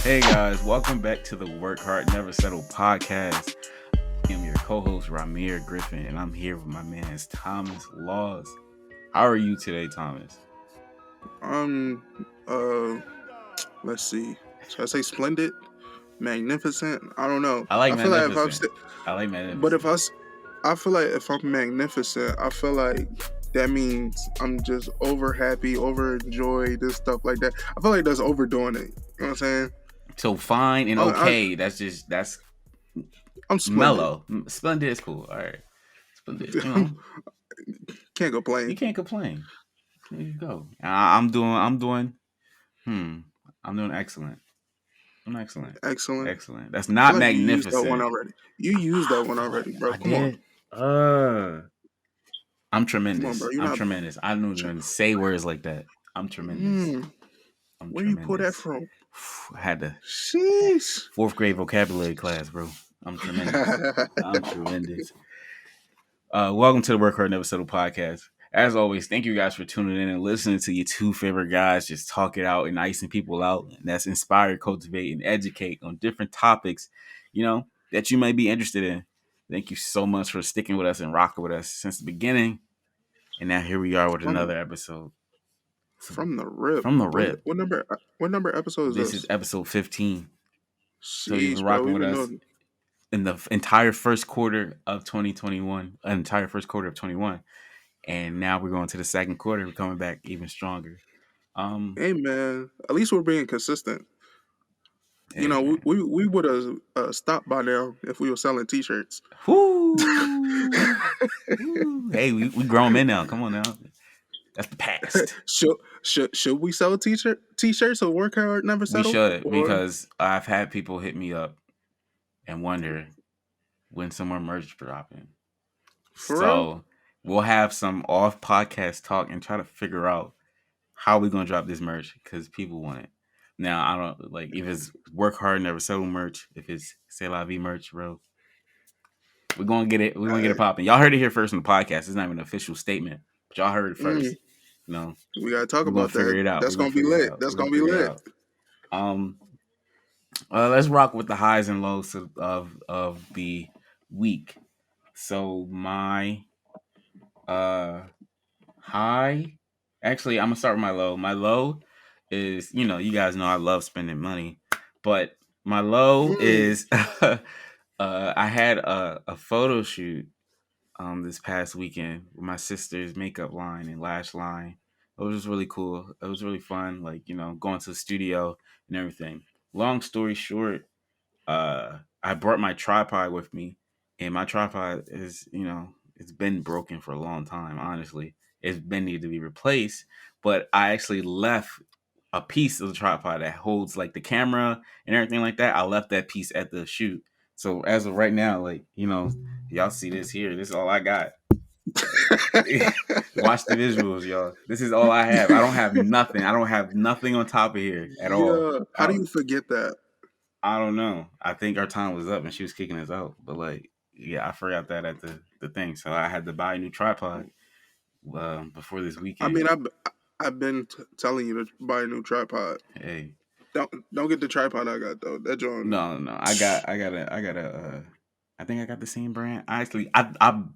Hey guys, welcome back to the Work Hard Never Settle podcast. I'm your co-host Rahmere Griffin, and I'm here with my man Thomas Laws. How are you today, Thomas? Um, uh, let's see. Should I say splendid, magnificent? I don't know. I like I feel like if I'm, magnificent. I like but magnificent. if I feel like if I'm magnificent, I feel like that means I'm just over happy, overjoyed, this stuff like that. I feel like that's overdoing it. You know what I'm saying? So fine and okay. That's I'm splendid. mellow. Splendid is cool. All right, splendid. You know, Can't you complain. can't complain. There you go. I'm doing. I'm doing excellent. I'm excellent. Excellent. Excellent. That's I feel not like you used that one magnificent. already. You used that one Fuck, already, bro. I Come on. did. I'm Come on, bro. tremendous. You're I'm not. tremendous. I don't even say words like that. I'm tremendous. Mm, I'm where you pull that tremendous. from? I had the Sheesh. fourth grade vocabulary class, bro. I'm tremendous. I'm tremendous. Welcome to the Work Hard Never Settle podcast. As always, thank you guys for tuning in and listening to your two favorite guys just talk it out and icing people out. And that's inspire, cultivate, and educate on different topics, that you might be interested in. Thank you so much for sticking with us and rocking with us since the beginning. And now here we are with from another episode. So, from the rip. from the rip, What number episode is this is this? episode 15. So you've been Sheesh, bro. rocking We've with been us doing. in the entire first quarter of 2021, entire first quarter of 21. And now we're going to the second quarter. We're coming back even stronger. Hey man, at least we're being consistent. You Hey know, man. we would have stopped by now if we were selling T-shirts. Whoo! Woo. Hey, we grown men now. Come on now. That's the past. should we sell T-shirts or work hard never We settle? should, Or because I've had people hit me up and wonder when some more merch dropping. for real? So we'll have some off podcast talk and try to figure out how we gonna drop this merch because people want it. Now I don't like if it's work hard never settle merch, if it's say la vie merch, bro. We're gonna get it. We're gonna get it Alright. popping. Y'all heard it here first on the podcast. It's not even an official statement, but y'all heard it first. Mm, we gotta talk We're gonna about figure that. it out. That's We're gonna gonna be figure it lit. out. That's We're gonna gonna be figure it lit. out. Um, let's rock with the highs and lows of the week. So my high, actually, I'm gonna start with my low. My low is, you guys know I love spending money, but my low Mm, is I had a photo shoot this past weekend with my sister's makeup line and lash line. It was just really cool. It was really fun, like, going to the studio and everything. Long story short, I brought my tripod with me, and my tripod is, it's been broken for a long time, honestly. It's been needed to be replaced, but I actually left a piece of the tripod that holds like the camera and everything like that. I left that piece at the shoot. So as of right now, like, y'all see this here. This is all I got. Watch the visuals, y'all. This is all I have. I don't have nothing. I don't have nothing on top of here at all. yeah. How do I, you forget that? I don't know. I think our time was up and she was kicking us out. But like, yeah, I forgot that at the thing. So I had to buy a new tripod before this I weekend. mean, I've been telling you to buy a new tripod. Hey, Don't get the tripod I got though. That joint. no. I think I got the same brand. I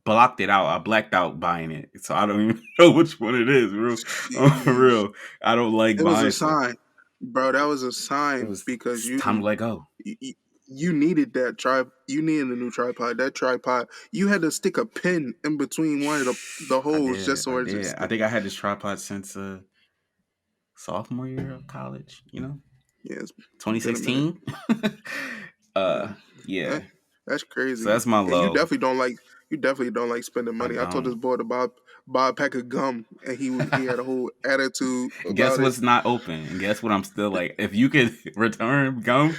blocked it out. I blacked out buying it, so I don't even know which one it is. Real, for Jeez. real. I don't like It was a buying stuff. sign, bro. That was a It sign was because it's time to let go. you needed that You needed a new tripod. That tripod. You had to stick a pin in between one of the I holes just did. so I it did. just. I think I had this tripod since sophomore year of college. Yeah, it's been a minute. 2016. Yeah, Yeah. that, that's So crazy. that's my Yeah, you low. definitely don't like. You definitely don't like spending I money. I told this don't. boy to buy a pack of gum, and he had a whole attitude Guess about it. what's not open, and guess what? I'm still like, if you could return gum,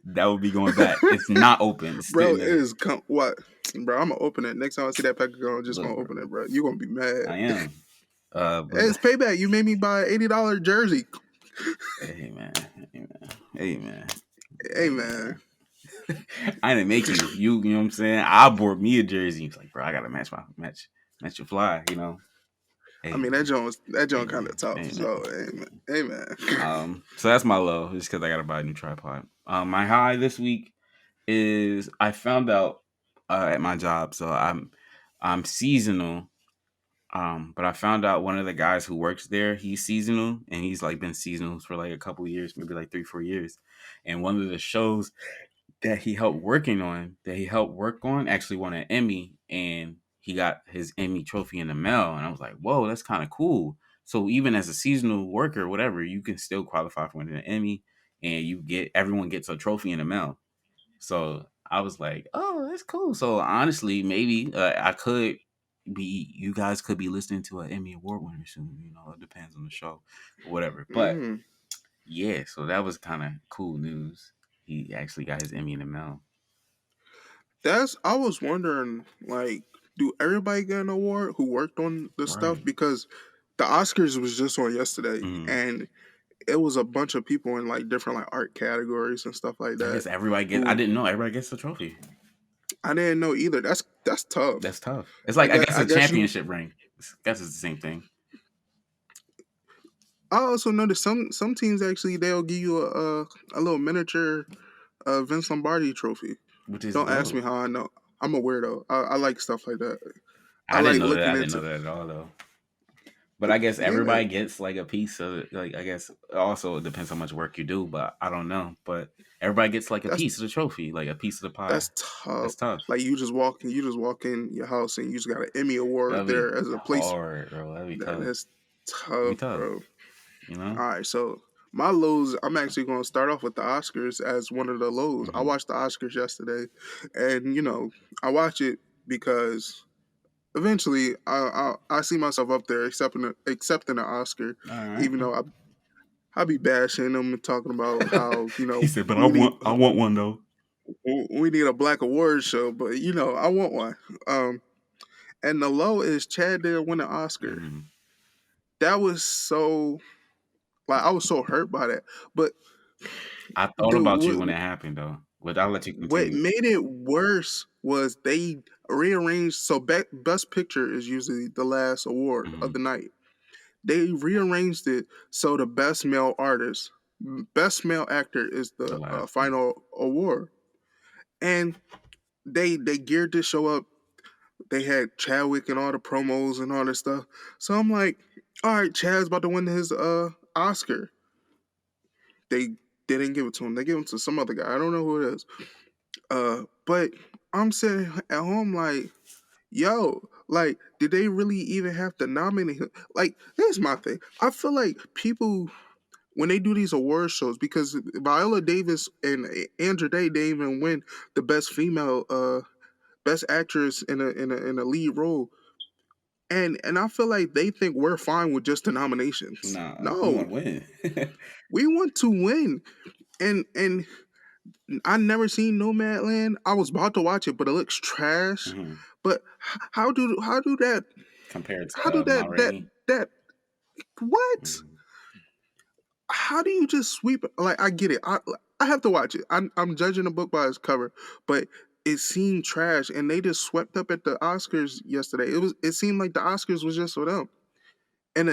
that would be going back. It's not open. It's Bro, sitting it there. is what, bro. I'm gonna open it next time I see that pack of gum. I'm just Look, gonna bro, open it, bro. You gonna be mad. I am. Hey, But it's payback. You made me buy an $80 jersey. hey man, hey man, hey man, Hey hey man. man. I didn't make you. You know what I'm saying? I bought me a jersey. He's like, bro, I gotta match your fly. I Hey mean man, that hey joint kind man, of tough. hey man. So hey man. So that's my low, just because I gotta buy a new tripod. My high this week is I found out at my job. So I'm seasonal. But I found out one of the guys who works there, he's seasonal, and he's like been seasonal for like a couple of years, maybe like 3-4 years. And one of the shows that he helped work on actually won an Emmy, and he got his Emmy trophy in the mail. And I was like, whoa, that's kind of cool. So even as a seasonal worker, whatever, you can still qualify for an Emmy, and everyone gets a trophy in the mail. So I was like, oh, that's cool. So honestly, maybe you guys could be listening to an Emmy Award winner soon. It depends on the show or whatever. But Mm. yeah, so that was kind of cool news. He actually got his Emmy in the mail. I was wondering, like, do everybody get an award who worked on the stuff? Right. Because the Oscars was just on yesterday, Mm. and it was a bunch of people in like different like art categories and stuff like I that. guess everybody gets. I Who didn't know everybody gets a trophy. I didn't know either. That's tough. That's tough. It's like I guess I a guess you. championship ring. I guess it's the same thing, I also noticed some teams actually they'll give you a little miniature Vince Lombardi trophy. which is Don't ask me dope. how I know. I'm a weirdo. I like stuff like that. I I didn't like know that. looking I didn't know into. that at all though. But I guess Yeah, everybody gets like a piece of it. Like I guess also it depends how much work you do, but I don't know. But everybody gets like a that's piece of the trophy, like a piece of the pie. that's tough. That's tough. Like you just walk in your house and you just got an Emmy award That'd be there as a place. hard, bro. That'd be tough. That's It'd be tough, tough. bro. You know. All right, so my lows, I'm actually going to start off with the Oscars as one of the lows. I Hmm. watched the Oscars yesterday, and I watch it because eventually I see myself up there accepting an Oscar, All right. even though I be bashing them and talking about how He said, "But we need I want one though." we need a Black Awards show, but I want one. And the low is Chad didn't win an Oscar. Hmm. That was so like I was so hurt by that, but I thought dude, about you when it happened though, but I'll let you what continue. made it worse was they rearranged. So Best Picture is usually the last award of Hmm. the night. They rearranged it so the best male artist, best male actor is The the last one. final award, and they geared this show up. They had Chadwick and all the promos and all this stuff. So I'm like, all right, Chad's about to win his Oscar. They didn't give it to him. They gave it to some other guy. I don't know who it is. But I'm sitting at home like, yo, like, did they really even have to nominate him? Like, here's my thing. I feel like people when they do these award shows, because Viola Davis and Andra Day didn't even win the best female, best actress in a lead role, and I feel like they think we're fine with just the nominations. Nah, we No, want to win. we want to win, and I never seen Nomadland. I was about to watch it, but it looks trash. Hmm. But Compared how to do Ma. that what? Mhm. How do you just sweep it? Like I get it. I have to watch it. I'm judging a book by its cover, but it seemed trash, and they just swept up at the Oscars yesterday. It seemed like the Oscars was just for them in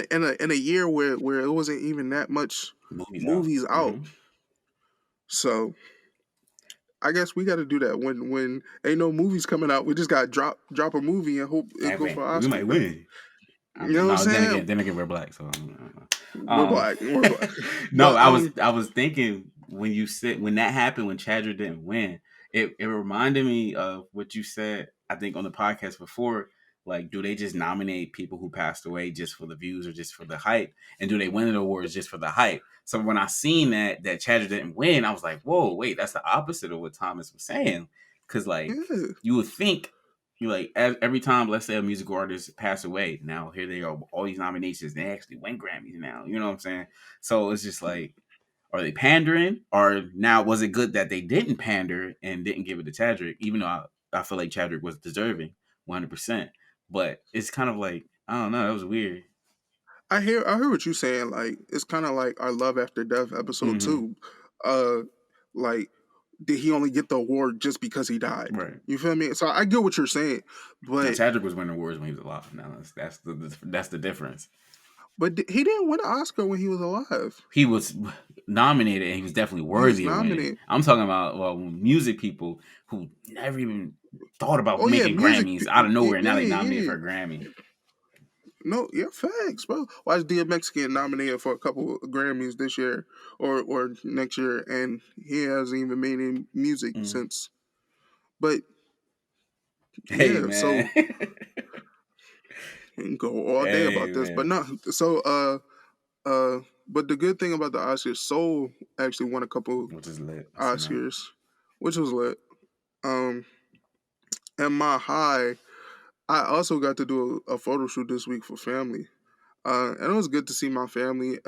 a year where it wasn't even that much Movies out. movies out. Hmm. So I guess we got to do that when ain't no movies coming out. We just got to drop a movie and hope it Hey go man, for we Oscar. might win. I You mean, know what I'm no. saying? Then again, we're black, so I don't know. We're black. We're black. No. But I was thinking when that happened when Chadra didn't win, it reminded me of what you said. I think on the podcast before, like, do they just nominate people who passed away just for the views or just for the hype, and do they win the awards just for the hype? So when I seen that Chadra didn't win, I was like, whoa, wait, that's the opposite of what Thomas was saying, because like yeah, you would think you like every time, let's say a musical artist pass away, now here they are, all these nominations, they actually win Grammys now. You know what I'm saying? So it's just like, are they pandering, or now was it good that they didn't pander and didn't give it to Chadwick, even though I feel like Chadwick was deserving 100%. But it's kind of like, I don't know, that was weird. I hear what you're saying. Like it's kind of like our Love After Death episode Hmm. 2. Uh, like did he only get the award just because he died? Right. You feel me? So I get what you're saying, Now but Chadwick was winning awards when he was alive. Now that's the difference. But he didn't win an Oscar when he was alive. He was nominated and he was definitely He was worthy of winning. nominated. I'm talking about music people who never even thought about Oh yeah, making Grammys out of nowhere. And now Yeah, they nominated yeah. for a Grammy. No, yeah, facts, bro. Watch DMX get nominated for a couple of Grammys this year or next year, and he hasn't even made any music Mm. since. But Hey yeah, man. so we can go all day Hey about this, but man. not so. But the good thing about the Oscars, Soul actually won a couple Which is lit. I seen that. Oscars, which was lit. Um, and my high, I also got to do a photo shoot this week for family. And it was good to see my family.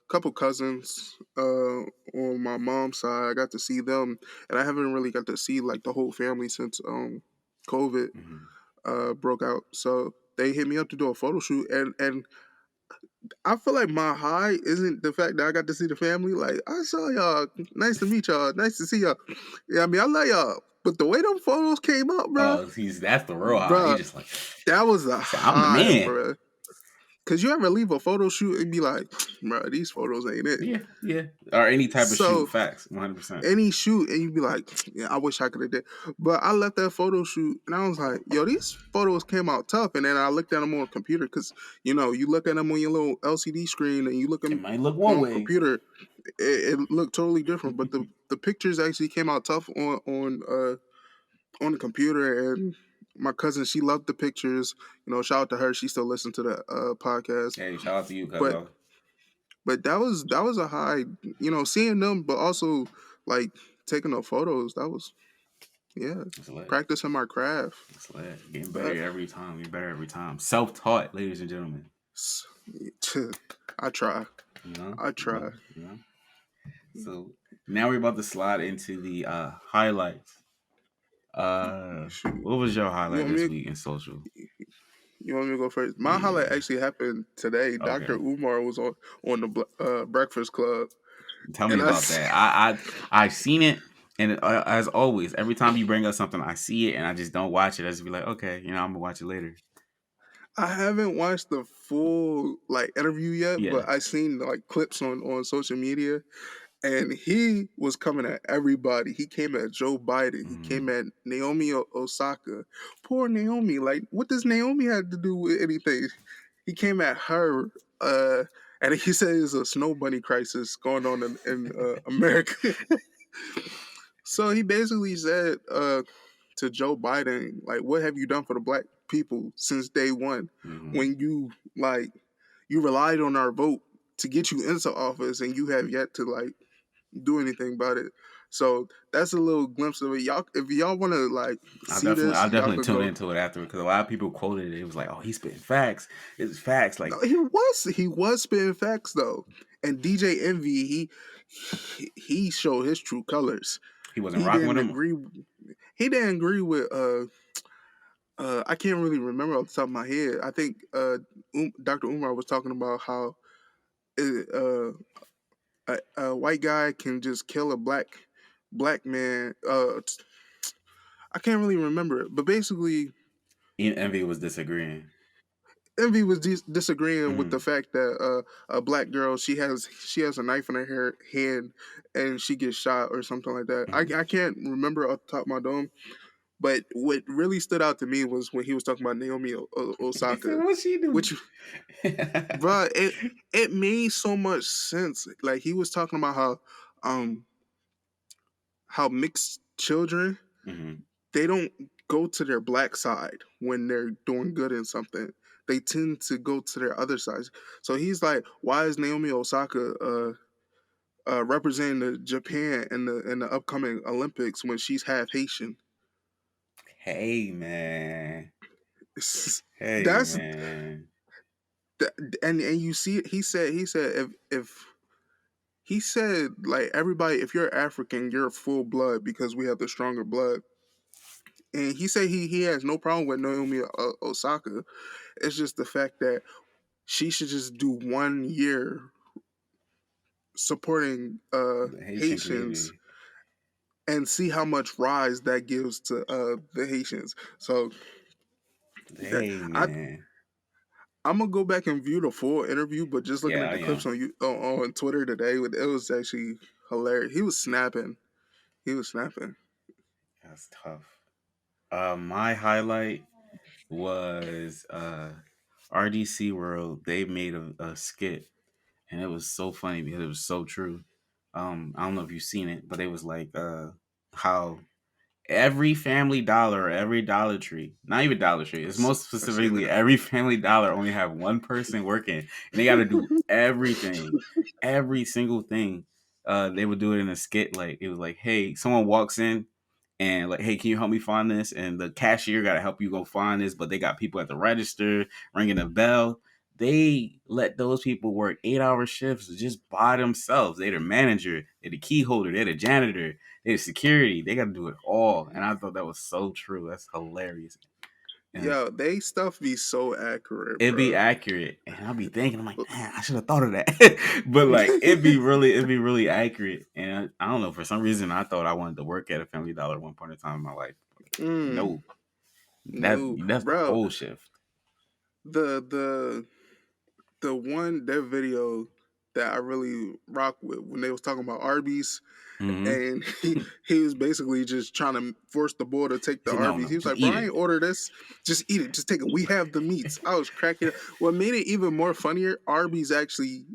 Couple cousins on my mom's side. I got to see them, and I haven't really got to see like the whole family since COVID Mm-hmm. broke out. So they hit me up to do a photo shoot, and I feel like my high isn't the fact that I got to see the family. Like I saw y'all, nice to meet y'all, nice to see y'all. Yeah, I mean I love y'all, but the way them photos came up, bruh, Oh, that's the real high. He bruh, just like that was a he said, I'm the high, man. bruh. Cause you ever leave a photo shoot and be like, bruh, these photos ain't it. Yeah, yeah. Or any type of shoot, So facts, 100%. any shoot and you be like, yeah, I wish I could have did. But I left that photo shoot and I was like, yo, these photos came out tough. And then I looked at them on a computer because you look at them on your little LCD screen and you look at It them might look one on way. computer, it looked totally different. But the pictures actually came out tough on the computer. And my cousin, she loved the pictures. Shout out to her. She still listens to the podcast. Hey, shout out to you, But cuzzo. but that was a high. Seeing them, but also like taking the photos. That was yeah, It's lit. practicing my craft. It's lit. Getting But better every time. You're better every time. Self-taught, ladies and gentlemen. I try. You know, I you try. know, you know. So now we're about to slide into the highlights. Shoot. What was your You highlight want this me? week in social? You want me to go first? My highlight Yeah. actually happened today. Dr. Okay. Umar was on the Breakfast Club, Tell me and about that. I've seen it, and as always, every time you bring up something, I see it, and I just don't watch it. I just be like, okay, I'm gonna watch it later. I haven't watched the full like interview yet, Yeah. but I seen like clips on social media. And he was coming at everybody. He came at Joe Biden. He Mm-hmm. came at Naomi Osaka. Poor Naomi. Like, what does Naomi have to do with anything? He came at her. And he said there's a snow bunny crisis going on in America. So he basically said to Joe Biden, like, what have you done for the black people since day one? Mm-hmm. When you relied on our vote to get you into office and you have yet to like do anything about it. So that's a little glimpse of it. Y'all, if y'all want to like see I'll this, y'all definitely could tune go. into it after because a lot of people quoted it. It was like, oh, he's spitting facts. It's facts. No, Like he was spitting facts though, and DJ Envy he showed his true colors. he wasn't He rocking with didn't him. agree. He didn't agree with I can't really remember off the top of my head. I think Dr. Umar was talking about how uh, a white guy can just kill a black man. I can't really remember it, but basically, Envy was disagreeing. Envy was disagreeing with Mm-hmm. the fact that a black girl she has a knife in her hand and she gets shot or something like that. I, Mm-hmm. I can't remember off the top of my dome, but what really stood out to me was when he was talking about Naomi He said, Osaka, "What's she do?" which, bruh, it made so much sense. Like he was talking about um how mixed children Mm-hmm. they don't go to their black side when they're doing good in something. They tend to go to their other sides. So he's like, why is Naomi Osaka representing Japan in the upcoming Olympics when she's half Haitian? Hey man. Hey That's man. and you see he said if he said like everybody if you're African you're full blood because we have the stronger blood. And he said he has no problem with Naomi Osaka. It's just the fact that she should just do 1 year supporting The Haitian Haitians community. and see how much rise that gives to the Haitians. So that Hey I man. I'm gonna go back and view the full interview, but just looking Yeah, at I the clips am. on on Twitter today, it was actually hilarious. He was snapping. He was snapping. That's tough. My highlight was RDC World. They made a skit, and it was so funny because it was so true. I don't know if you've seen it, but it was like how every Family Dollar or every Dollar Tree, not even Dollar Tree, it's most I seen specifically that. every Family Dollar only have one person working, and they got to do everything, every single thing. They would do it in a skit. Like it was like, hey, someone walks in and like, hey, can you help me find this? And the cashier got to help you go find this, but they got people at the register ringing the bell. They let those people work 8 hour shifts just by themselves. They're the manager, they're the key holder, they're the janitor, they're security. They got to do it all. And I thought that was so true. That's hilarious. And Yo, they stuff be so accurate, it'd be bro. accurate. And I'll be thinking, I'm like, man, I should have thought of that. But like, it'd be really accurate. And I don't know, for some reason, I thought I wanted to work at a Family Dollar at one point in time in my life. mm, No, no, that's the bro. whole shift. The the the one that video that I really rock with when they was talking about Arby's, Mm-hmm. and he was basically just trying to force the boy to take He the said, no, Arby's. no, He was just like, "Bro, eat I it. ain't order this. Just eat it. Just take it. We have the meats." I was cracking. What made it even more funnier? Arby's actually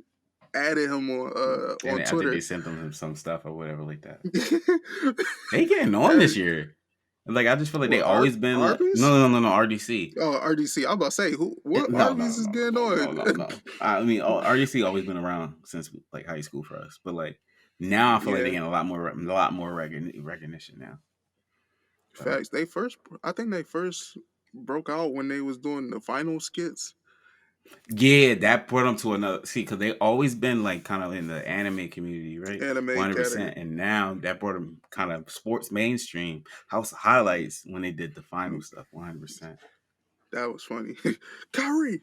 added him And on I think they Twitter. sent them some stuff or whatever like that. They getting on this That year. Like I just feel like they what always been like Arby's? no RDC. Oh, RDC. I'm about to say who what No no Arby's no is no no getting no no on? no no. I mean RDC always been around since like high school for us, but like now I feel like they Yeah, getting a lot more recognition now. So facts. They first, I think they first broke out when they was doing the final skits. yeah, that brought them to another see because they always been like kind of in the anime community, right? Anime 100%. category. And now that brought them kind of sports mainstream house highlights when they did the final stuff. 100%. That was funny. Kyrie,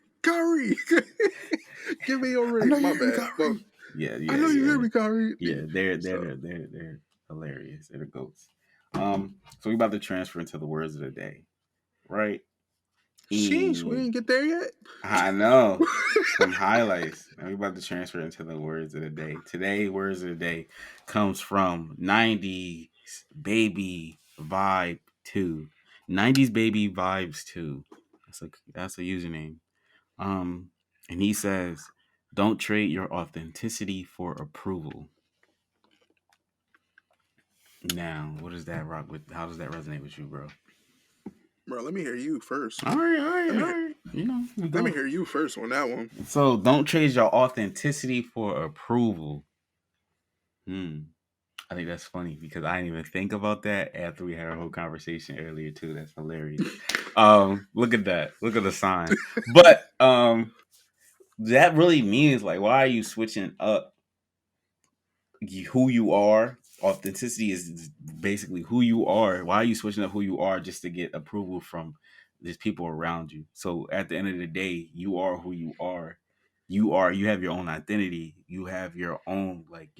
give me your I ring. know you My hear me, bad. Well, Kyrie. Yeah, I yeah, know you yeah, hear yeah. me, Kyrie. Yeah, So, they're hilarious. They're the goats. So we about to transfer into the words of the day, right? sheesh, we And didn't get there yet. I know some highlights. And we about to transfer into the words of the day. Today, words of the day comes from 90s baby vibe 2. 90s baby vibes 2. That's a username. Um, and he says, "Don't trade your authenticity for approval." Now, what does that rock with? How does that resonate with you, bro? Bro, let me hear you first. All right, all right, Let me all hear, right. You know, we let me go. hear you first on that one. So, don't trade your authenticity for approval. Hmm. I think that's funny because I didn't even think about that after we had our whole conversation earlier too. That's hilarious. Look at that. Look at the sign. But that really means like, why are you switching up who you are? Authenticity is basically who you are. Why are you switching up who you are just to get approval from these people around you? So at the end of the day, you are who you are. You have your own identity. You have your own like,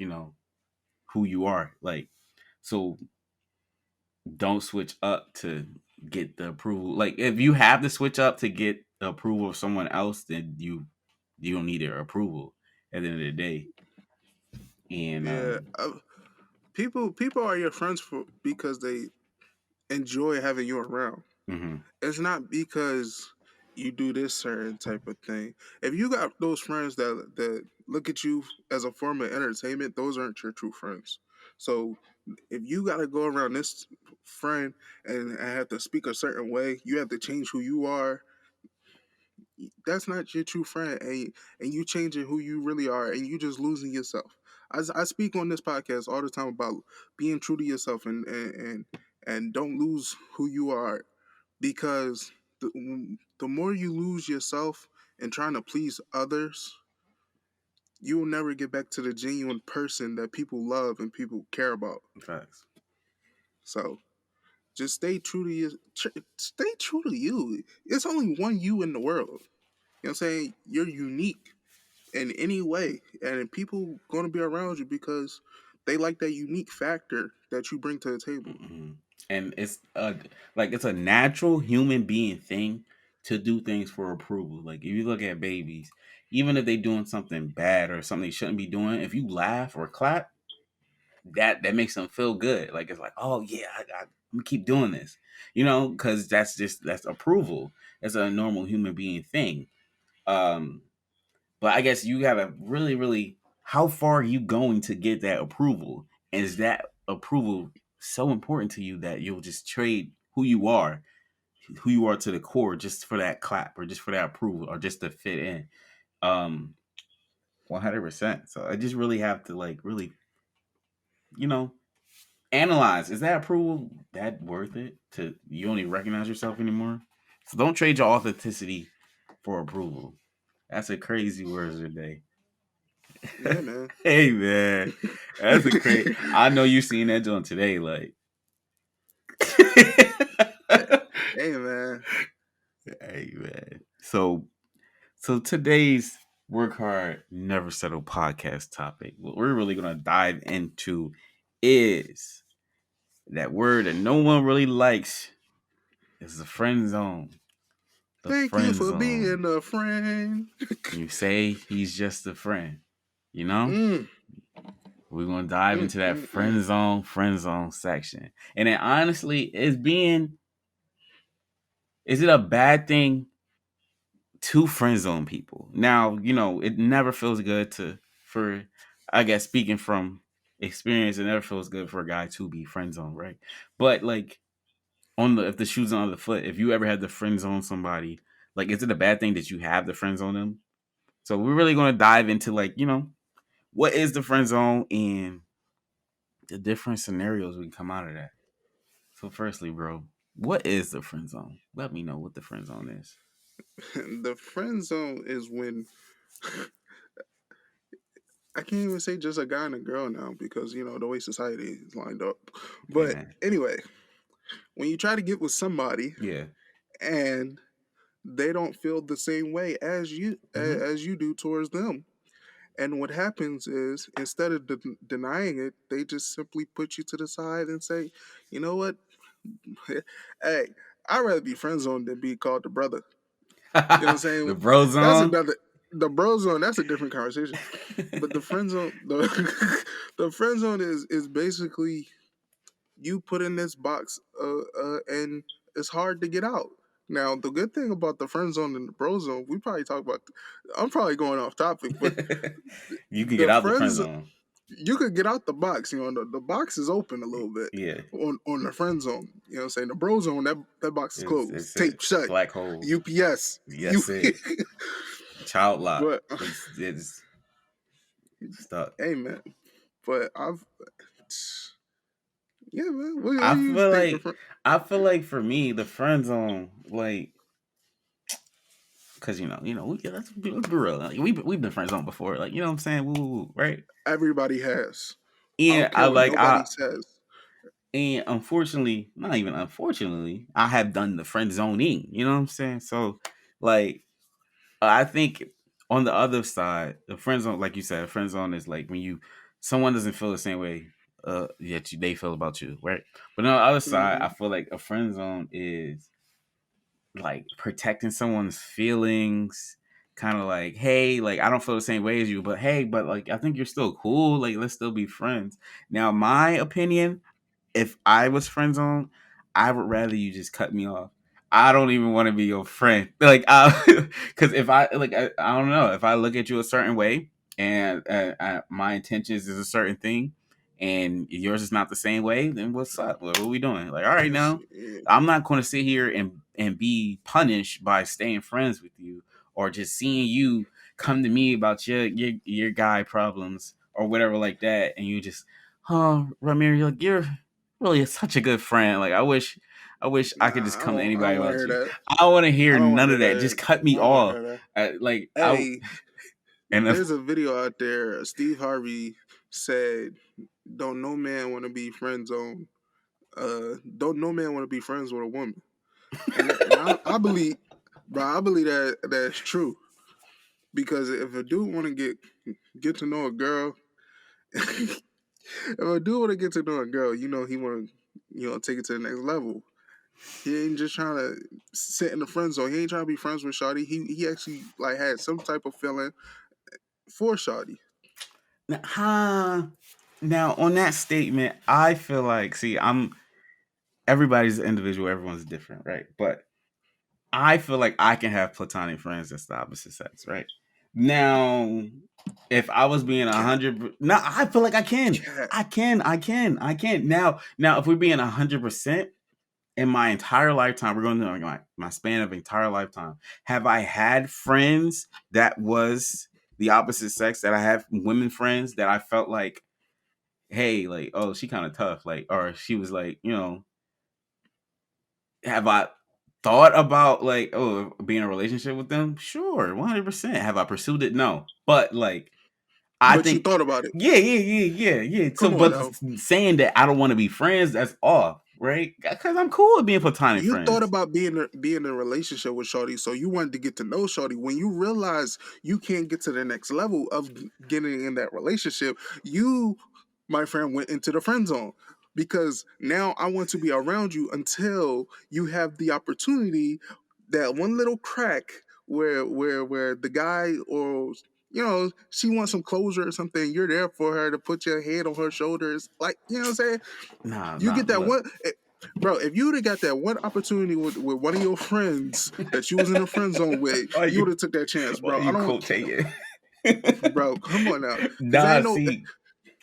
who you are. Like so don't switch up to get the approval. Like if you have to switch up to get the approval of someone else, then you don't need their approval at the end of the day. And Yeah, people are your friends for because they enjoy having you around. mhm, It's not because you do this certain type of thing. If you got those friends that look at you as a form of entertainment, those aren't your true friends. So if you got to go around this friend and have to speak a certain way, you have to change who you are. That's not your true friend, and you changing who you really are, and you just losing yourself. I speak on this podcast all the time about being true to yourself and don't lose who you are because the more you lose yourself and trying to please others, you will never get back to the genuine person that people love and people care about. facts. So just stay true to you. Stay true to you. It's only one you in the world. You know what I'm saying? You're unique in any way, and people gonna be around you because they like that unique factor that you bring to the table. Mhm. And it's a like it's a natural human being thing to do things for approval. Like if you look at babies, even if they doing something bad or something they shouldn't be doing, if you laugh or clap, that makes them feel good. Like it's like, oh yeah, I'm gonna keep doing this, because that's approval. That's a normal human being thing. Um, but I guess you gotta really, really, how far are you going to get that approval? And is that approval so important to you that you'll just trade who you are to the core, just for that clap or just for that approval or just to fit in? Um, 100%. So I just really have to like really, you know, analyze, is that approval that worth it to you only recognize yourself anymore? So don't trade your authenticity for approval. That's a crazy words today. Yeah, man. Hey man, that's a crazy. I know you seen that joint today, like. Hey, man. Hey man. So today's work hard, never settle podcast topic. What we're really gonna dive into is that word that no one really likes is the friend zone. The Thank you friend for zone. being a friend. You say he's just a friend, you know? Mm, We're gonna dive mm, into that mm, mm. friend zone section. And then honestly, is it a bad thing to friend zone people? Now, it never feels good for I guess speaking from experience, it never feels good for a guy to be friend zone, right? But like if the shoe's on the foot, if you ever had to friend zone somebody, like is it a bad thing that you have to friend zone them? So we're really gonna dive into like, what is the friend zone and the different scenarios we can come out of that. So firstly, bro, what is the friend zone? Let me know what the friend zone is. The friend zone is when I can't even say just a guy and a girl now because the way society is lined up. Hey But man. anyway, when you try to get with somebody Yeah. and they don't feel the same way as Mm-hmm. as you do towards them. And what happens is, instead of denying it, they just simply put you to the side and say, "You know what? Hey, I'd rather be friend zoned than be called the brother." You know what I'm The saying? bro That's zone. another. The bro zone, that's a different conversation. But the friend zone, the friend zone is basically you put in this box, and it's hard to get out. Now, the good thing about the friend zone and the bro zone, we probably talk about. I'm probably going off topic, but You can get the out the friend friends, zone. you could get out the box. The box is open a little bit Yeah. on the friend zone. You know what I'm saying? The bro zone, that box is closed, It's a tape shut, black hole. UPS. You, Yes, it. Child lock. but It's stuck. hey man, but yeah man, what I do you feel think the like friend? I feel like for me, the friend zone, like, because let's be real. Like, we've been friend zone before. Like, you know what I'm saying? Woo, woo, woo, right? Everybody has. I And don't care what nobody says. unfortunately, not even unfortunately, I have done the friend zoning. You know what I'm saying? So, like, I think on the other side, the friend zone, like you said, a friend zone is like when someone doesn't feel the same way yet they feel about you, right? But on the other side, I Hmm. feel like a friend zone is like protecting someone's feelings, kind of like, hey, like I don't feel the same way as you, but hey, but like I think you're still cool, like let's still be friends. Now, my opinion, if I was friend zone, I would rather you just cut me off. I don't even want to be your friend. Like, because if I don't know, if I look at you a certain way and my intentions is a certain thing, and yours is not the same way, then what's up? What are we doing? Like, all right, Yes, now I'm not going to sit here and be punished by staying friends with you or just seeing you come to me about your guy problems or whatever like that, and you just, oh, Rahmere, you're really such a good friend. Like I wish I could just nah, come to I anybody don't want to about hear you. that. I don't want to hear I don't want to none hear of that. that. Just cut I me don't want to off. hear that. Like I Hey, and there's a video out there. Steve Harvey said, "Don't no man want to be friend zone. Don't no man want to be friends with a woman." And I believe, bro, I believe that that's true because if a dude want to get to know a girl, if a dude want to get to know a girl, he want to take it to the next level. He ain't just trying to sit in the friend zone. He ain't trying to be friends with Shawty. He actually like had some type of feeling for Shawty. Huh. Now, on that statement, I feel like, see, I'm everybody's an individual, everyone's different, right? But I feel like I can have platonic friends that's the opposite sex, right? Now, if I was being Cat, 100, no, I feel like I can, cat. I can. Now, if we're being 100% in my entire lifetime, we're going to like my span of entire lifetime. Have I had friends that was the opposite sex? That I have women friends that I felt like, hey, like, oh, she kind of tough, like, or she was like, have I thought about like, oh, being in a relationship with them? Sure, 100%. Have I pursued it? No, but like, I But you think, thought about it. yeah. So, Come on but now. saying that I don't want to be friends, that's off, right? Because I'm cool with being platonic You thought friends. about being in a relationship with Shawty, so you wanted to get to know Shawty. When you realize you can't get to the next level of getting in that relationship, you, my friend, went into the friend zone because now I want to be around you until you have the opportunity, that one little crack where the guy, or she wants some closure or something. You're there for her to put your head on her shoulders, like, you know what I'm saying. You Nah. get that Look, one, bro. If you would have got that one opportunity with one of your friends that you was in the friend zone with, why you would you have took that chance, why bro. I you don't, quotating? bro. Come on now, because Nah, ain't no, see,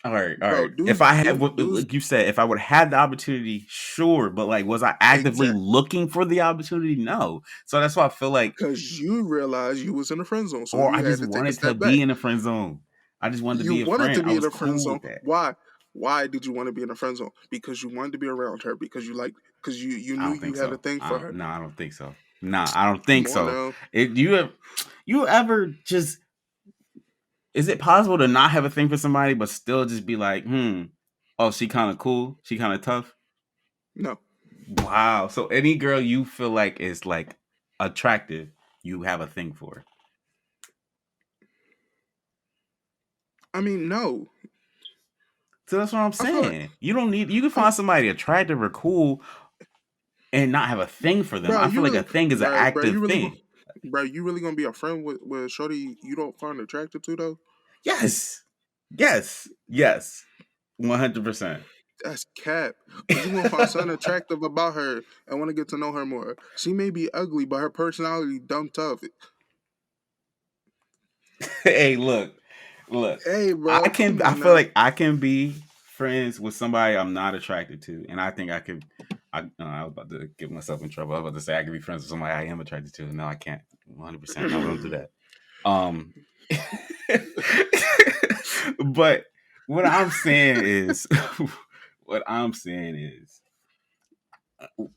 all right, all bro. right. If I had, Dudes, like you said, if I would have had the opportunity, sure. But like, was I actively exact. looking for the opportunity? No. So that's why I feel like, Because you realized you was in the friend zone, so or you I had just to take a wanted to step back. be in the friend zone. I just wanted to You be a wanted friend. to I be in was the friend cool zone. with that. Why? Why did you want to be in the friend zone? Because you wanted to be around her. Because you I knew don't you think had a so. thing for her. No, I don't think so. Nah, I don't Come think on so. now. You ever just, is it possible to not have a thing for somebody but still just be like, oh, she kind of cool, she kind of tough? No, Wow. So any girl you feel like is like attractive, you have a thing for. I mean no. So that's what I'm I feel like, saying. You can I'm, find somebody attractive or cool and not have a thing for them. bro. I feel like a thing is an You active really, thing. bro. You really gonna be a friend with Shorty you don't find attractive to though? Yes. Yes. 100%. That's cap. Cause you gonna find something attractive about her and want to get to know her more. She may be ugly, but her personality dumb tough. Hey, look. Hey, bro, come I on feel now. like I can be friends with somebody I'm not attracted to, and I think I could. I was about to get myself in trouble. I was about to say I could be friends with somebody I am attracted to. No, I can't. 100%. No, we don't do that. Um, but what I'm saying is, what I'm saying is,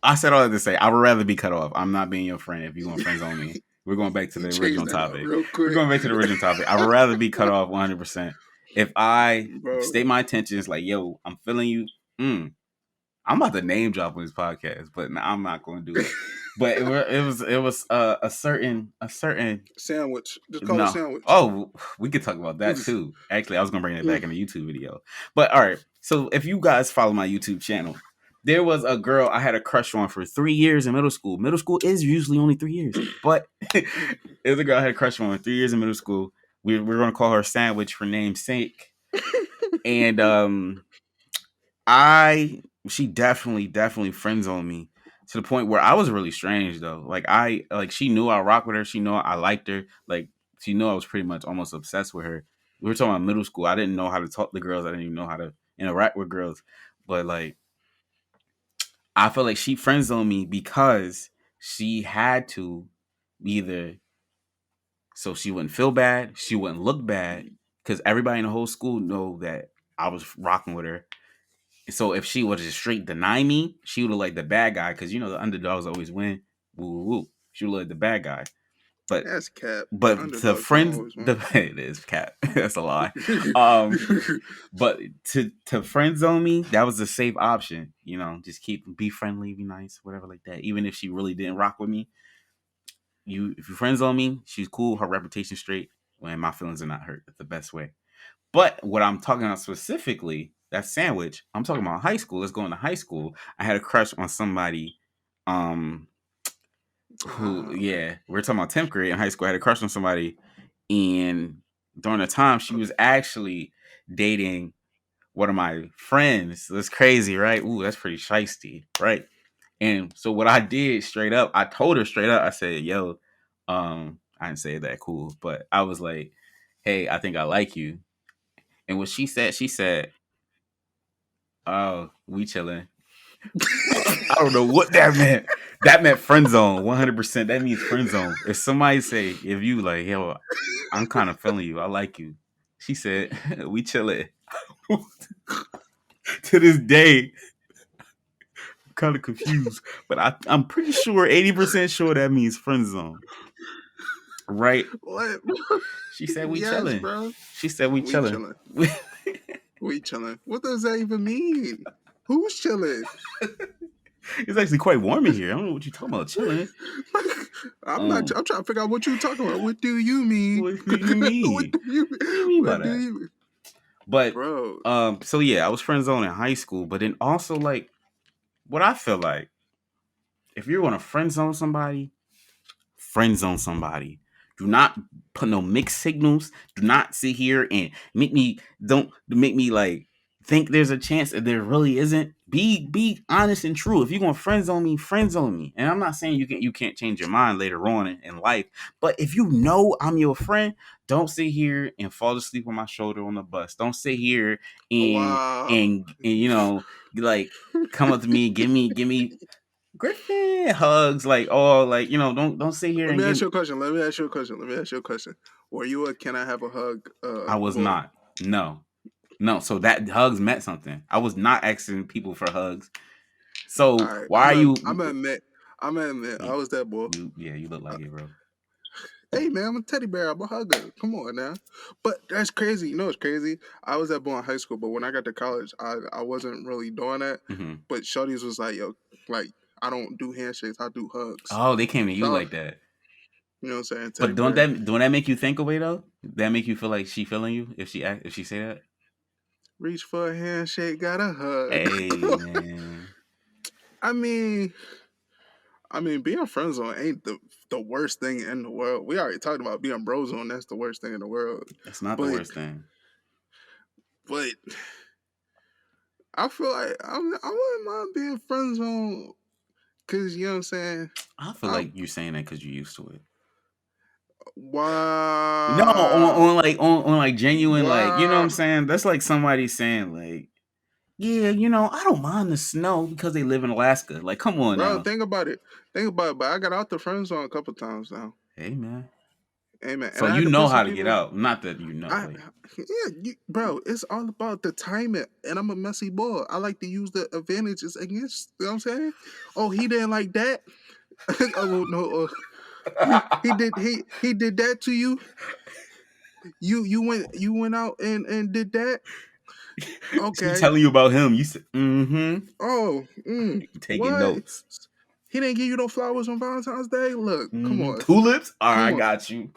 I said all that to say I would rather be cut off. I'm not being your friend if you're going to friend zone me. We're going back to He the changed original that up topic. real We're quick, going back to the original topic. I would rather be cut off 100%. If I bro. state my intentions, like, yo, I'm feeling you. I'm about to name drop on this podcast, but I'm not going to do it. But it was a certain Sandwich. Just call it no. sandwich. Oh, we could talk about that too. Actually, I was gonna bring it back in the YouTube video. But all right. So if you guys follow my YouTube channel, there was a girl I had a crush on for 3 years in middle school. Middle school is usually only 3 years, but it was a girl I had a crush on for 3 years in middle school. We're gonna call her Sandwich for name's sake. And I she definitely friend zoned me to the point where I was really strange though. Like she knew I rocked with her. She knew I liked her. Like she knew I was pretty much almost obsessed with her. We were talking about middle school. I didn't know how to talk to girls. I didn't even know how to interact with girls. But like I feel like she friend zoned me because she had to either so she wouldn't feel bad, she wouldn't look bad, because everybody in the whole school know that I was rocking with her. So if she would just straight deny me, she would have like the bad guy because the underdogs always win. Woo woo woo. She would like the bad guy. But That's cap. the Underdogs don't friends always win. the it is cat. That's a lie. Um but to friend zone me, that was the safe option. Just be friendly, be nice, whatever like that. Even if she really didn't rock with me, if you friend zone me, she's cool, her reputation straight, and my feelings are not hurt. That's the best way. But what I'm talking about specifically, that sandwich, I'm talking about high school. Let's go into high school. I had a crush on somebody. um who, Wow. yeah, we're talking about 10th grade in high school. I had a crush on somebody, and during the time she was actually dating one of my friends. That's crazy, right? Ooh, that's pretty shisty, right? And so what I did straight up, I told her straight up, I said, yo, I didn't say that cool, but I was like, hey, I think I like you. And what she said, oh, we chilling. I don't know what that meant. That meant friend zone, 100%. That means friend zone. If somebody say, if you like, yo, I'm kind of feeling you, I like you. She said, we chilling. To this day, I'm kind of confused, but I'm pretty sure, 80% sure that means friend zone, right? What? She said we Yes, chilling. bro. She said we We chilling. chilling. We chilling. What does that even mean? Who's chilling? It's actually quite warm in here. I don't know what you're talking about, chilling. I'm not. Um, I'm trying to figure out what you talking about. What do you mean? what do you What mean? do you? What do you mean by What do that? you? But Bro. so yeah, I was friend zone in high school, but then also like what I feel like, if you're gonna friend zone somebody. Do not put no mixed signals. Do not sit here and don't make me like think there's a chance that there really isn't. Be honest and true. If you're gonna friend zone me. And I'm not saying you can't change your mind later on in life, but if you know I'm your friend, don't sit here and fall asleep on my shoulder on the bus. Don't sit here and Wow. and like come up to me, give me Griffin hugs, like, oh, like, don't sit here Let and me give ask me. you a question. Let me ask you a question. Let me ask you a question. Were you a can I have a hug I was boy? not. No, no. So that hugs meant something. I was not asking people for hugs. All So right. why are I'm you? gonna admit. I'm gonna admit. I You, was that boy. yeah, you look like it, bro. Hey man, I'm a teddy bear. I'm a hugger. Come on now. But that's crazy. You know it's crazy. I was that boy in high school, but when I got to college, I wasn't really doing that. Hmm. But Shorty's was like, yo, like I don't do handshakes. I do hugs. Oh, they came to you So like that. you know what I'm saying? Teddy But don't bear. that make you think away though? That make you feel like she feeling you if she say that? Reach for a handshake, got a hug. Hey man, I mean, being friend zone ain't the worst thing in the world. We already talked about being bro zone. That's the worst thing in the world. that's not the But worst thing. but I feel like I wouldn't mind being friend zone because you know what I'm saying. I feel I like you're saying that because you're used to it. No, wow on like genuine, like, you know what wow, I'm saying? That's like somebody saying like, yeah, I don't mind the snow because they live in Alaska. Like, come on bro. now. Think about it. Think about it. But I got out the friend zone a couple times now. Hey man. Amen. So And I had you to know put some how to get people. out. Not that I like, yeah, bro. It's all about the timing. And I'm a messy boy. I like to use the advantages against. You know what I'm saying? Oh, he didn't like that. Oh well, no. He did that to you. You went out and did that. she Okay. telling you about him. You said, mm-hmm. Oh, Taking what? notes. He didn't give you no flowers on Valentine's Day. Look, come Mm-hmm. on, Tulips? All right, come I on, got you.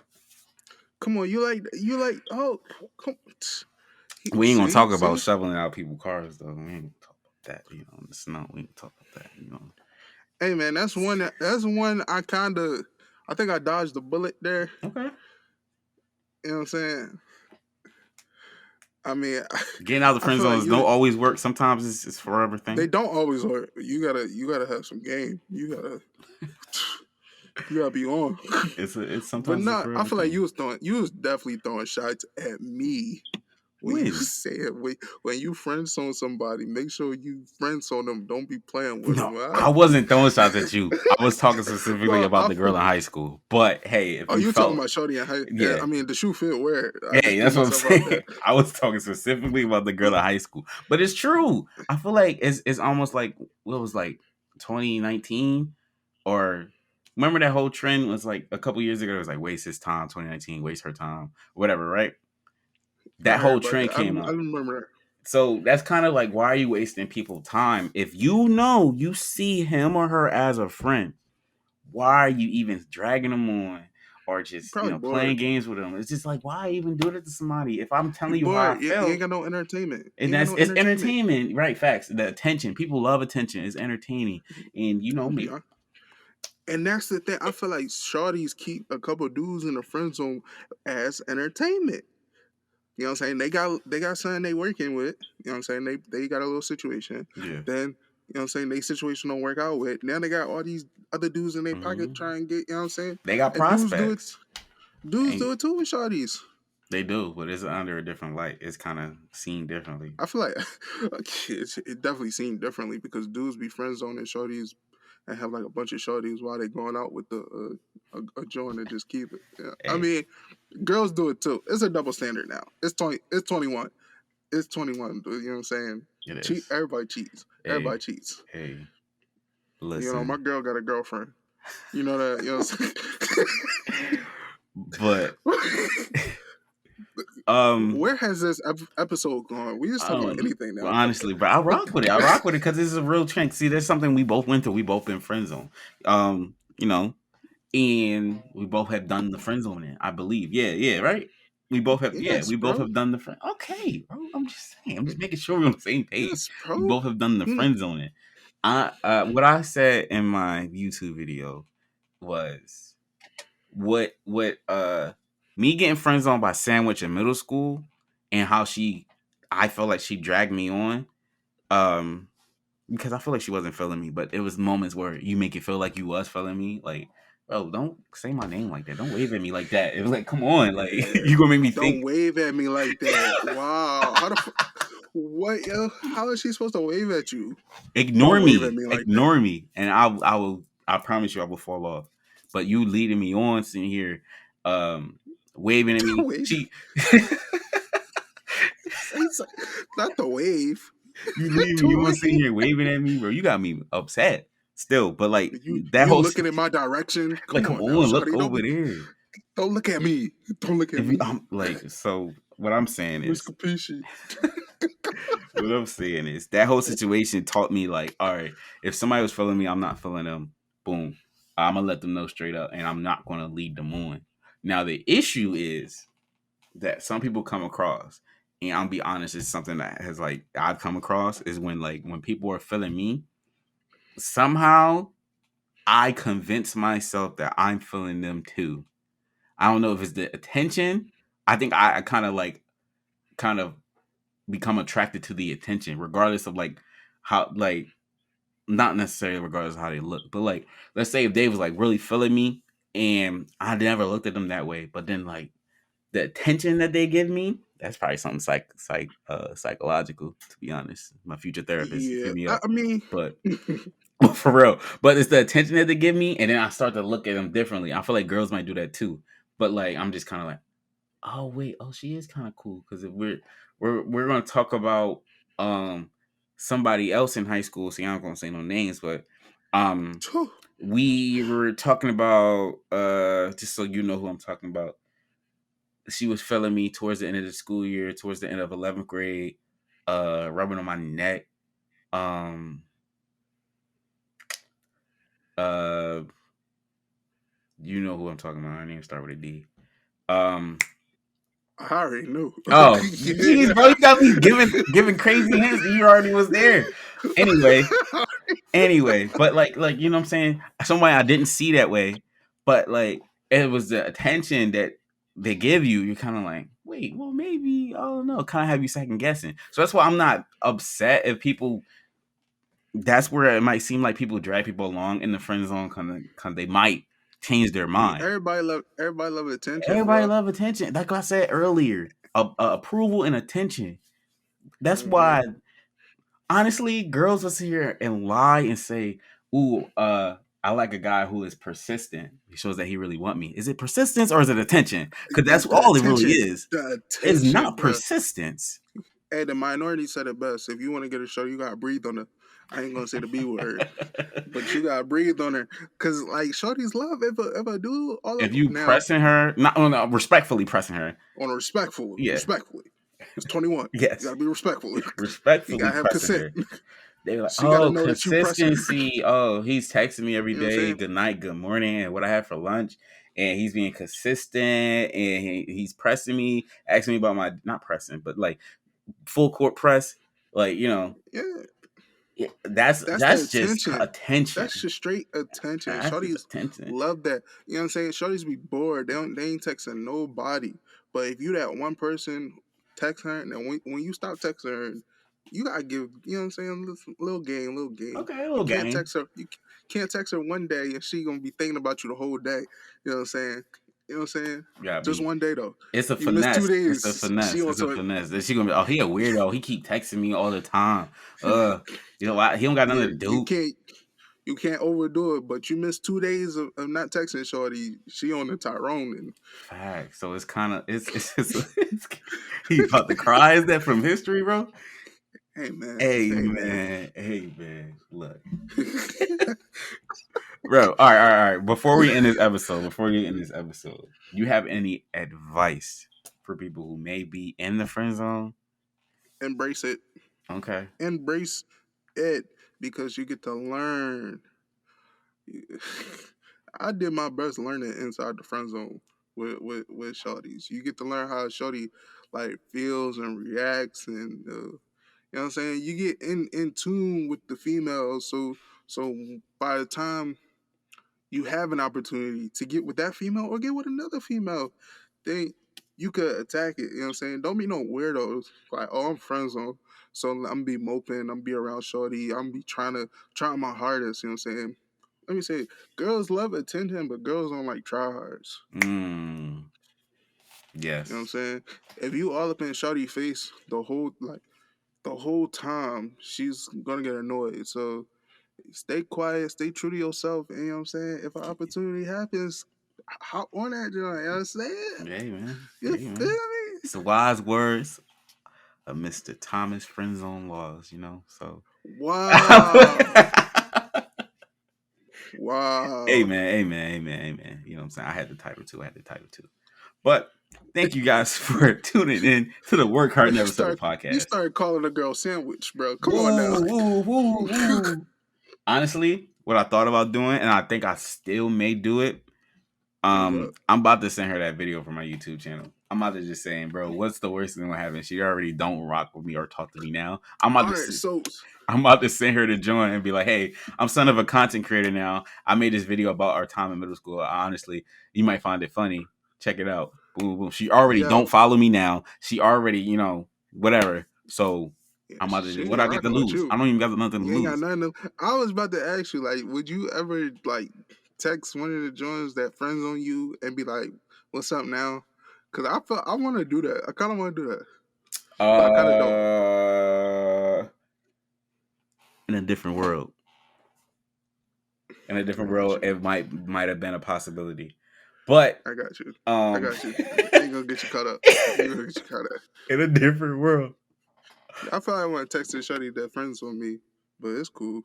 come on. You like? Oh, come. We ain't gonna See, talk about see. shoveling out people's cars though. We ain't gonna talk about that, in the snow. We ain't gonna talk about that. Hey man, that's one. That's one. I kind of. I think I dodged the bullet there. Okay. You know what I'm saying? I mean, Getting out of the I friend feel like zones don't you. always work. Sometimes it's forever They thing. don't always work. You gotta have some game. You gotta be on. It's But sometimes a not. I forever feel like thing. you was definitely throwing shots at me when you When? say it. When you friend zone somebody, make sure you friend zone them. Don't be playing with them. No, All I right? wasn't throwing shots at you. I was talking specifically Well, about the girl in high school. But hey, if oh, you you talking felt, about Shorty and high? yeah, I mean, the shoe fit where I just hey, threw that's what I'm myself out there. saying. I was talking specifically about the girl in high school. But it's true. I feel like it's almost like what was like 2019, or remember that whole trend was like a couple years ago. It was like waste his time, 2019, waste her time, whatever, right? I That heard whole about trend that. came I out. remember that. So that's kind of like, why are you wasting people's time? If you know you see him or her as a friend, why are you even dragging them on or just, Probably playing bored. games with them? It's just like, why even do it to somebody? If I'm You telling you how I bored. You ain't felt, got no entertainment. and You ain't got that's no it's entertainment. entertainment, right? Facts. The attention. People love attention. It's entertaining. And Don't be on. And that's the thing. I feel like shorties keep a couple dudes in the friend zone as entertainment. You know what I'm saying? They got something they working with. You know what I'm saying? They got a little situation. Yeah. Then you know what I'm saying, they situation don't work out with. Now they got all these other dudes in their pocket Hmm. trying to get, you know what I'm saying? They got And dudes do it prospects. dudes And do it too with shorties. they do, but it's under a different light. It's kind of seen differently. I feel like it definitely seemed differently because dudes be friend zoning shorties and have like a bunch of shorties while they going out with the a joint and just keep it. Yeah. I Hey, mean, girls do it too. It's a double standard now. It's 20. It's 21. It's 21. You know what I'm saying? it Cheat. is. Everybody cheats. Hey, Everybody cheats. hey, You know, my listen. girl got a girlfriend. You know that. You know what But I'm saying? um Where has this episode gone? We just I talk about don't anything well, now. honestly, but I rock with it. I rock with it because it's a real trend. See, there's something we both went through. We both been friend zone. You know, and we both have done the friend zoning, I believe. Yeah, yeah, right. We both have, yeah, Yes, we both bro. have done the friend. Okay, bro. I'm just saying. I'm just making sure we're on the same page. Yes, We bro. both have done the You friend zoning. What I said in my YouTube video was what me getting friend zoned by Sandwich in middle school and how I felt like she dragged me on. Um, because I feel like she wasn't feeling me, but it was moments where you make it feel like you was feeling me. Like, bro, don't say my name like that. Don't wave at me like that. It was like, come on, like yeah. you gonna make me Don't think. wave at me like that. Wow. What, yo? How is she supposed to wave at you? Ignore Don't wave at me, me like that. ignore me, and I will. I promise you, I will fall off. But you leading me on, sitting here, waving at Don't me. wave. She, Say so- not the wave. you leaving me The on, sitting wave. here waving at me, bro. You got me upset still. But like that You whole, looking in my direction? like, Come come on now, on, look Shotty. over there. Don't look at me. Don't look at If you, me. I'm like, so what I'm saying Miss is, Capisci. what I'm saying is that whole situation taught me like, all right, if somebody was feeling me, I'm not feeling them. Boom, I'm gonna let them know straight up, and I'm not gonna lead them on. Now the issue is that some people come across, and I'll be honest, it's something that has like I've come across is when people are feeling me, somehow I convince myself that I'm feeling them too. I don't know if it's the attention. I think I kind of become attracted to the attention, regardless of like how like not necessarily regardless of how they look, but like let's say if Dave was like really feeling me and I never looked at them that way, but then like the attention that they give me, that's probably something psychological, to be honest. My future therapist Yeah, hit me I up. mean, But for real. But it's the attention that they give me, and then I start to look at them differently. I feel like girls might do that too. But like I'm just kind of like, oh wait, oh she is kind of cool. Because if we're gonna talk about um somebody else in high school. See, I'm not gonna say no names, but um phew, we were talking about just so you know who I'm talking about. She was feeling me towards the end of the school year, towards the end of 11th grade, rubbing on my neck. Um uh you know who I'm talking about. Her name start with a D. Um I already knew. oh, jeez, bro, Yeah. you got me giving crazy hints and you already was there. Anyway, but like you know what I'm saying? Somebody I didn't see that way, but like it was the attention that they give you, you're kind of like, wait, well maybe, I don't know, kind of have you second guessing. So that's why I'm not upset if people that's where it might seem like people drag people along in the friend zone kind of they might change their I mean, mind. everybody love attention, Everybody bro. love attention. Like I said earlier, approval and attention. That's Hmm. why honestly, girls will sit here and lie and say, "Ooh, I like a guy who is persistent. He shows that he really want me." Is it persistence or is it attention? Because that's The all it really attention, is. the It's attention, not bro. persistence. Hey, the minority said it best. If you want to get a show, you gotta breathe on the. I ain't gonna say the B word, but you gotta breathe on her, cause like shorties love if a dude all If up you now pressing her, not oh, no, respectfully pressing her, on a yeah, respectfully. It's 21. You yes, gotta be respectful. You respectfully gotta have pressing consent. her. They were like, She gotta "Oh, know that you pressing her. consistency. Oh, he's texting me every You know what I'm day. saying? Good night, good morning, and what I had for lunch." And he's being consistent, and he's pressing me, asking me about my not pressing, but like full court press. Like you know, Yeah. That's the that's just attention. That's attention. just straight attention. That's just Shorties attention. love that. You know what I'm saying? Shorties be bored. They ain't texting nobody. But if you that one person text her, and then when you stop texting her, you gotta give, you know what I'm saying, little game, little game. Okay, a You little can't game. text her. You can't text her one day, and she gonna be thinking about you the whole day. You know what I'm saying? You know what I'm saying? Gotta Just be. one day though. It's a You miss two finesse. It's a days. She finesse. on It's a to finesse. Then she gonna be, oh, he a weirdo. He keep texting me all the time. You know why? He don't got nothing yeah. to do. You can't overdo it, but you miss 2 days of not texting Shorty. She on the Tyrone, and Fact. So it's kind of he about to cry. Is that from history, bro? hey man, Hey hey man. man, hey man. Look, bro. All right. Before we end this episode, you have any advice for people who may be in the friend zone? Embrace it. Okay. Embrace it because you get to learn. I did my best learning inside the friend zone with shorties. You get to learn how a shorty like feels and reacts, and you know what I'm saying. You get in tune with the female, so by the time you have an opportunity to get with that female or get with another female, then you could attack it. You know what I'm saying? Don't be no weirdos. Like, oh, I'm friend zone, so I'm be moping, I'm be around shorty, I'm be trying my hardest. You know what I'm saying? Let me say, girls love attention, but girls don't like tryhards. Mm, You know what I'm yes. saying? If you all up in shorty face the whole time, she's gonna get annoyed. So stay quiet, stay true to yourself, and you know what I'm saying? If an opportunity happens, hop on that joint, you know what I'm saying? Hey man. You Hey feel man. me? It's the wise words of Mr. Thomas Friend Zone Laws. So. Wow. Hey Wow. man, hey man, hey man, hey man. You know what I'm saying? I had the title too. But thank you guys for tuning in to the Work Hard Never Settle You podcast. start calling a girl sandwich, bro. Come on now. Woo, woo, woo, woo. Honestly, what I thought about doing, and I think I still may do it. What? I'm about to send her that video from my YouTube channel. I'm about to just saying, bro, what's the worst thing that happen? She already don't rock with me or talk to me now. All right, so I'm about to send her to join and be like, hey, I'm son of a content creator now. I made this video about our time in middle school. Honestly, you might find it funny. Check it out. Boom, boom. She already don't yo, follow me now. She already, whatever. So yeah, I'm about to she do ain't what I get to rocking with lose. you. I don't even got nothing to You ain't got lose. nothing to, I was about to ask you, like, would you ever like text one of the joints that friends on you and be like, "What's up now?" Because I want to do that. I kind of want to do that, but I kind of don't. Uh, in a different world. In a I different got world, you. it might have been a possibility. But I got you. I um got you. I ain't gonna get you caught up. I ain't gonna get you caught up. in a different world. I feel like I want to text and shorty that friends on me, but it's cool.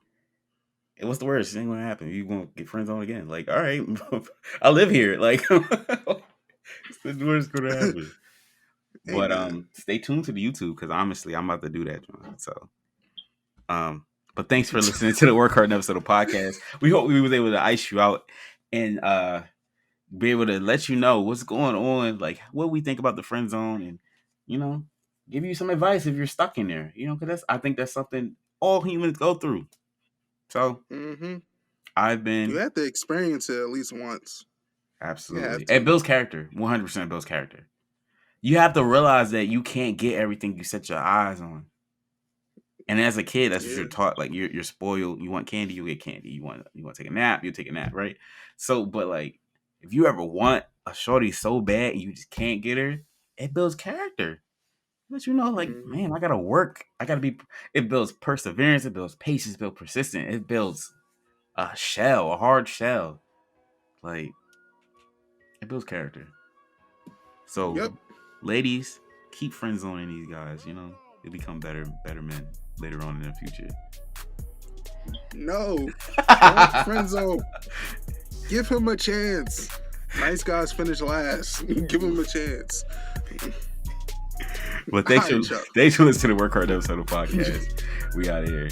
And what's the worst? It ain't gonna happen. You gonna get friends on again. Like, all right, I live here. Like, it's the worst gonna happen. Hey But man, stay tuned to the YouTube because honestly, I'm about to do that, John. So um, but thanks for listening to the Work Hard episode of the podcast. We hope we was able to ice you out and be able to let you know what's going on, like what we think about the friend zone, and you know, give you some advice if you're stuck in there. Because I think that's something all humans go through. So mm-hmm. I've You been have to experience it at least once. You have absolutely. It to. builds character. 100% builds character. You have to realize that you can't get everything you set your eyes on. And as a kid, that's what Yeah. you're taught. Like you're spoiled. You want candy, you get candy. You want to take a nap, you take a nap, right? So, but like, if you ever want a shorty so bad and you just can't get her, it builds character. But like, Mm-hmm. man, I gotta work. I gotta be. It builds perseverance. It builds patience. It builds persistence. It builds a hard shell. Like it builds character. So, Yep. ladies, keep friend zoning these guys. They become better men later on in the future. No. Don't friend zone. Give him a chance. Nice guys finish last. Give him a chance. But All right, y'all. thanks for listening to the Work Hard episode of the podcast. We out of here.